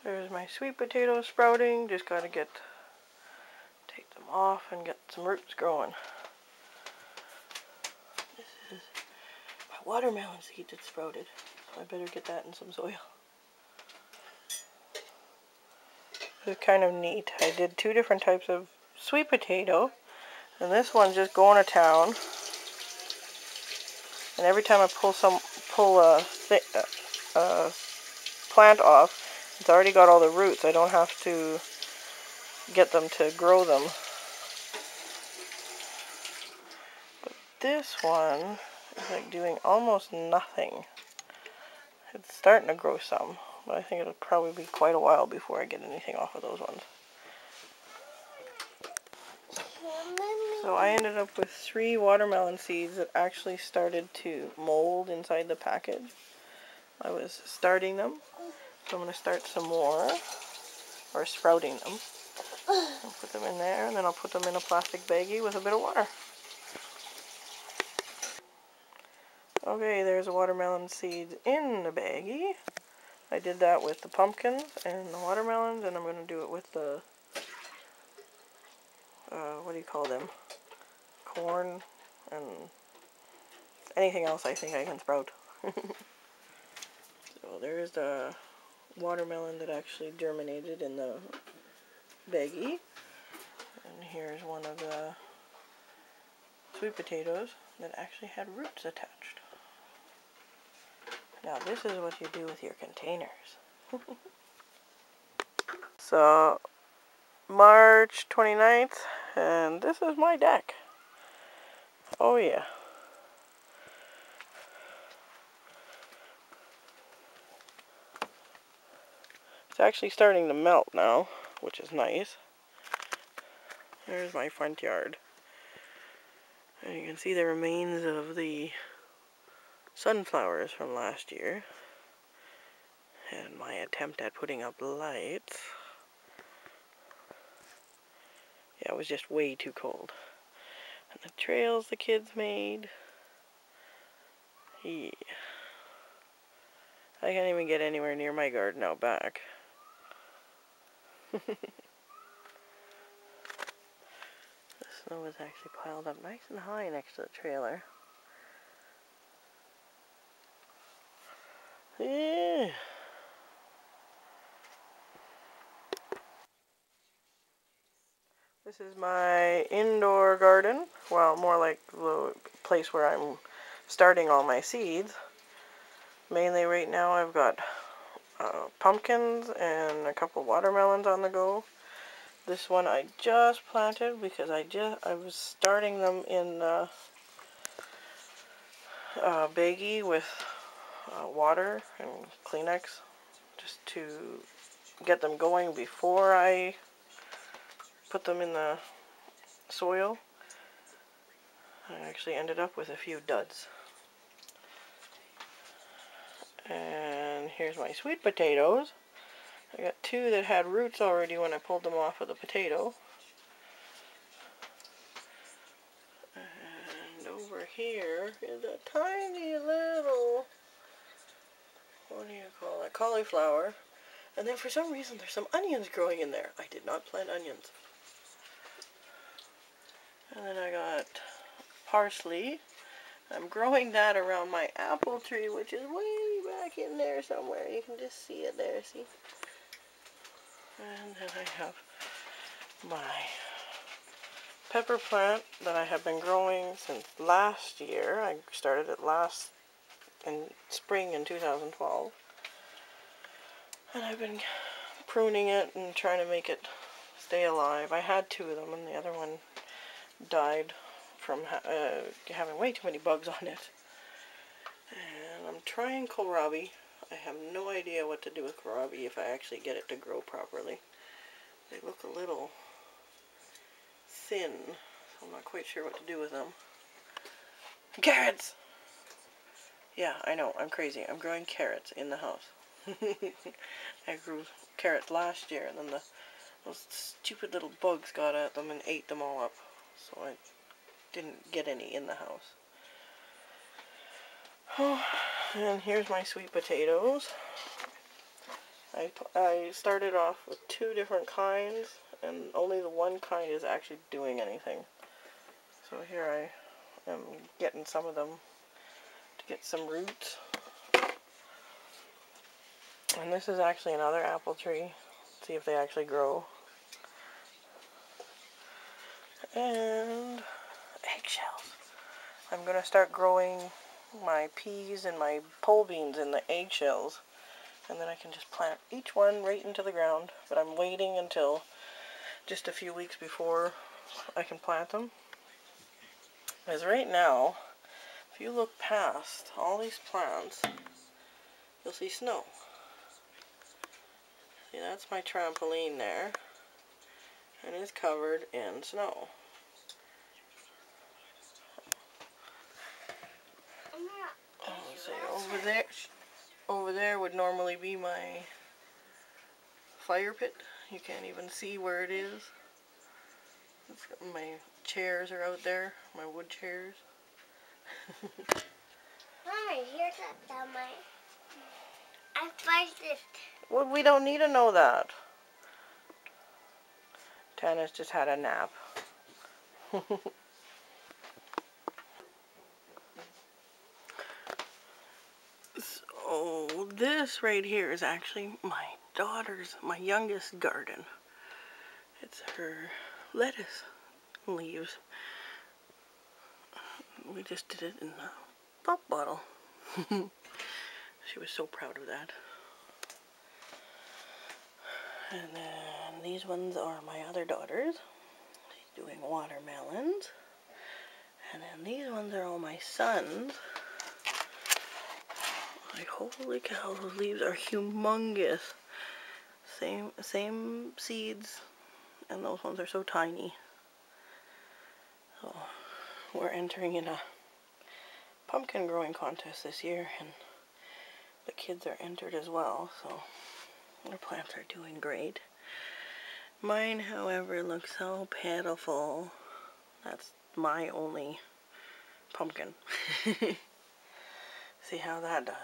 There's my sweet potatoes sprouting. Just gotta take them off and get some roots growing. This is my watermelon seed that sprouted. So I better get that in some soil. It's kind of neat. I did 2 different types of sweet potato, and this one's just going to town. And every time I pull a plant off, it's already got all the roots. I don't have to get them to grow them. But this one is like doing almost nothing. It's starting to grow some, but I think it'll probably be quite a while before I get anything off of those ones. So I ended up with 3 watermelon seeds that actually started to mold inside the package. I was starting them, so I'm going to start some more, or sprouting them. I'll put them in there, and then I'll put them in a plastic baggie with a bit of water. Okay, there's the watermelon seeds in the baggie. I did that with the pumpkins and the watermelons, and I'm going to do it with the, what do you call them? Corn and anything else I think I can sprout. So there's the watermelon that actually germinated in the baggie. And here's one of the sweet potatoes that actually had roots attached. Now this is what you do with your containers. So March 29th, and this is my deck. Oh yeah. It's actually starting to melt now, which is nice. There's my front yard. And you can see the remains of the sunflowers from last year. And my attempt at putting up lights. Yeah, it was just way too cold. And the trails the kids made. Yeah. I can't even get anywhere near my garden out back. The snow is actually piled up nice and high next to the trailer. Yeah. This is my indoor garden. Well, more like the place where I'm starting all my seeds. Mainly right now I've got pumpkins and a couple watermelons on the go. This one I just planted because I was starting them in a baggie with water and Kleenex just to get them going before I put them in the soil. I actually ended up with a few duds. And here's my sweet potatoes. I got 2 that had roots already when I pulled them off of the potato. And over here is a tiny little, what do you call it, cauliflower. And then for some reason there's some onions growing in there. I did not plant onions. And then I got parsley. I'm growing that around my apple tree, which is way back in there somewhere. You can just see it there, see? And then I have my pepper plant that I have been growing since last year. I started it in spring in 2012. And I've been pruning it and trying to make it stay alive. I had 2 of them and the other one died from having way too many bugs on it. And I'm trying kohlrabi. I have no idea what to do with kohlrabi if I actually get it to grow properly. They look a little thin, so I'm not quite sure what to do with them. Carrots! Yeah, I know, I'm crazy. I'm growing carrots in the house. I grew carrots last year, and then those stupid little bugs got at them and ate them all up. So I didn't get any in the house. Oh, and here's my sweet potatoes. I started off with 2 different kinds, and only the one kind is actually doing anything. So here I am getting some of them to get some roots. And this is actually another apple tree. See if they actually grow. And eggshells. I'm going to start growing my peas and my pole beans in the eggshells. And then I can just plant each one right into the ground. But I'm waiting until just a few weeks before I can plant them. Because right now, if you look past all these plants, you'll see snow. See, that's my trampoline there. And it's covered in snow. Let's see, over there would normally be my fire pit. You can't even see where it is. My chairs are out there, my wood chairs. Mommy, here's my. I find it. Well, we don't need to know that. Tana's just had a nap. So this right here is actually my daughter's, my youngest garden. It's her lettuce leaves. We just did it in a pop bottle. She was so proud of that. And then these ones are my other daughter's. She's doing watermelons. And then these ones are all my sons. Like, holy cow, those leaves are humongous. Same seeds, and those ones are so tiny. So we're entering in a pumpkin growing contest this year, and the kids are entered as well, so our plants are doing great. Mine, however, looks so pitiful. That's my only pumpkin. See how that does.